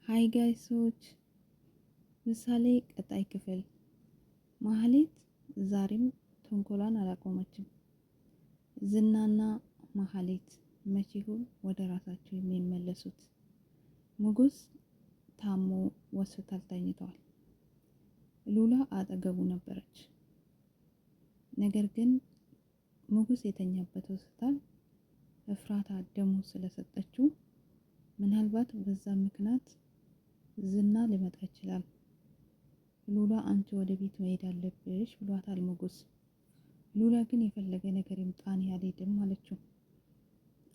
ሃይ ጋይሶች ምሳሌ ቀጣይ ክፍል። ማህሌት ዛሬም ተንኮሏን አላቆመችም። ዝናና ማህሌት መቼ ይሆን ወደ ራሳቸው የሚመለሱት? ሙጉስ ታሞ ሆስፒታል ተኝቷል። ሉላ አጠገቡ ነበረች። ነገር ግን ሙጉስ የተኛበት ሆስፒታል እፍራታ ደሙ ስለሰጠችው ምናልባት በዛ ምክንያት ዝና ሊመጣ ይችላል። ሉላ አንቺ ወደ ቤት መሄድ አለብሽ ብሏታል ሙጉስ። ሉላ ግን የፈለገ ነገር ይምጣን ያልሄድም አለችው።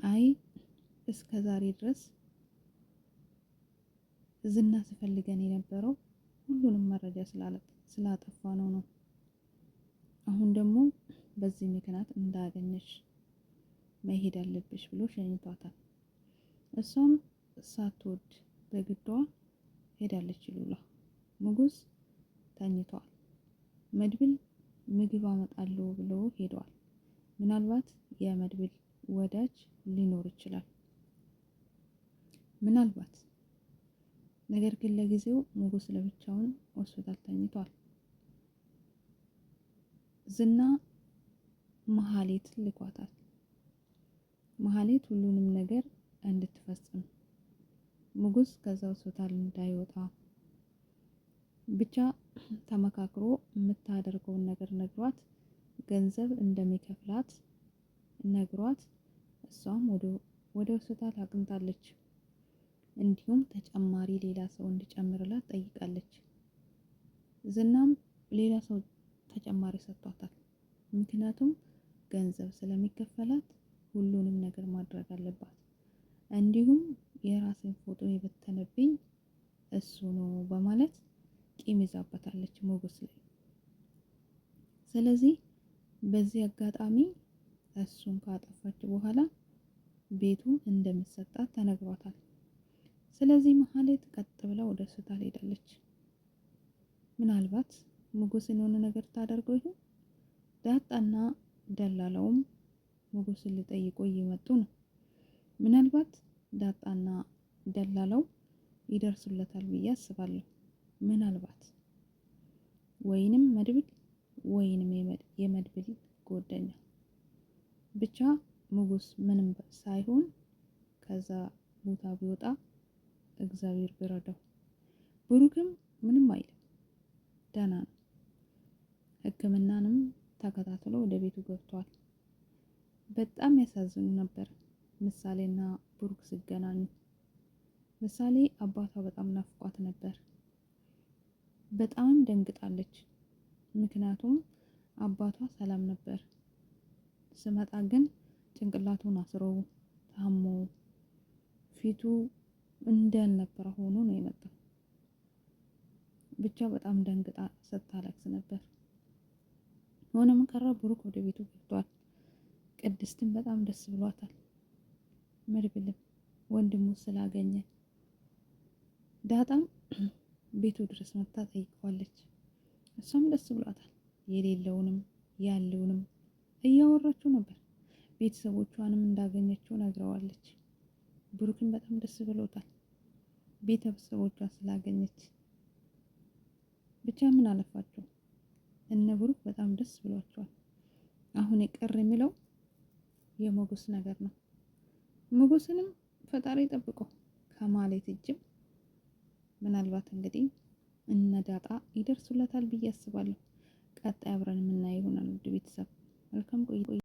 አይ እስከ ዛሬ ድረስ ዝና ስፈልገን የነበረው ሁሉንም መረጃ ስላጠፋ ነው። አሁን ደግሞ በዚህ ምክንያት እንዳገኘሽ መሄድ አለብሽ ብሎ ሸኝቷታል። እሷም ሳትወድ በግዷ ሄዳለች። ሉላ ሙጉስ ተኝቷል። መድብል ምግብ አመጣለሁ ብሎ ሄዷል። ምናልባት የመድብል ወዳጅ ሊኖር ይችላል። ምናልባት ነገር ግን ለጊዜው ሙጉስ ለብቻውን ሆስፒታል ተኝቷል። ዝና ማህሌት ልኳታል። ማህሌት ሁሉንም ነገር እንድትፈጽም ሙጉስ ከዛ ሆስፒታል እንዳይወጣ ብቻ ተመካክሮ የምታደርገውን ነገር ነግሯት ገንዘብ እንደሚከፍላት ነግሯት እሷም ወደ ሆስፒታል አቅንታለች። እንዲሁም ተጨማሪ ሌላ ሰው እንዲጨምርላት ጠይቃለች። ዝናም ሌላ ሰው ተጨማሪ ሰጥቷታል። ምክንያቱም ገንዘብ ስለሚከፈላት ሁሉንም ነገር ማድረግ አለባት። እንዲሁም የራስን ፎቶ የበተነብኝ እሱ ነው በማለት ቂም ይዛበታለች ሙጉስ ላይ። ስለዚህ በዚህ አጋጣሚ እሱን ካጠፋች በኋላ ቤቱ እንደሚሰጣት ተነግሯታል። ስለዚህ ማህሌት ቀጥ ብላ ወደ ሆስፒታል ሄዳለች። ምናልባት ሙጉስን የሆነ ነገር ታደርገው ይሆን? ዳጣና ደላላውም ሙጉስን ሊጠይቁ እየመጡ ነው። ምናልባት ዳጣና ደላላው ይደርሱለታል ብዬ አስባለሁ። ምናልባት ወይንም መድብል ወይንም የመድብል ጓደኛ ብቻ ሙጉስ ምንም ሳይሆን ከዛ ቦታ ቢወጣ እግዚአብሔር ቢረዳው። ብሩክም ምንም አይልም፣ ደህና ነው። ሕክምናንም ተከታትሎ ወደ ቤቱ ገብቷል። በጣም ያሳዝኑ ነበር ምሳሌና ብሩክ ሲገናኙ። ምሳሌ አባቷ በጣም ናፍቋት ነበር። በጣም ደንግጣለች። ምክንያቱም አባቷ ሰላም ነበር። ስመጣ ግን ጭንቅላቱን አስሮ ታሞ ፊቱ እንዳልነበረ ሆኖ ነው የመጣው። ብቻ በጣም ደንግጣ ስታለቅስ ነበር። ሆነም ቀረ ብሩክ ወደ ቤቱ ገብቷል። ቅድስትን በጣም ደስ ብሏታል። መድብልም ወንድሙ ስላገኘ ዳጣም ቤቱ ድረስ መጥታ ጠይቀዋለች። እሷም ደስ ብሏታል። የሌለውንም ያለውንም እያወራችው ነበር። ቤተሰቦቿንም እንዳገኘችው ነግረዋለች። ብሩክን በጣም ደስ ብሎታል ቤተሰቦቿን ስላገኘች። ብቻ ምን አለፋቸው እነ ብሩክ በጣም ደስ ብሏቸዋል። አሁን የቀር የሚለው የሞጉስ ነገር ነው። ሞጉስንም ፈጣሪ ጠብቀው ከማህሌት እጅም ምናልባት እንግዲህ እነ ዳጣ ይደርሱለታል ብዬ አስባለሁ። ቀጣይ አብረን የምናየው ይሆናል። ውድ ቤተሰብ መልካም ቆይ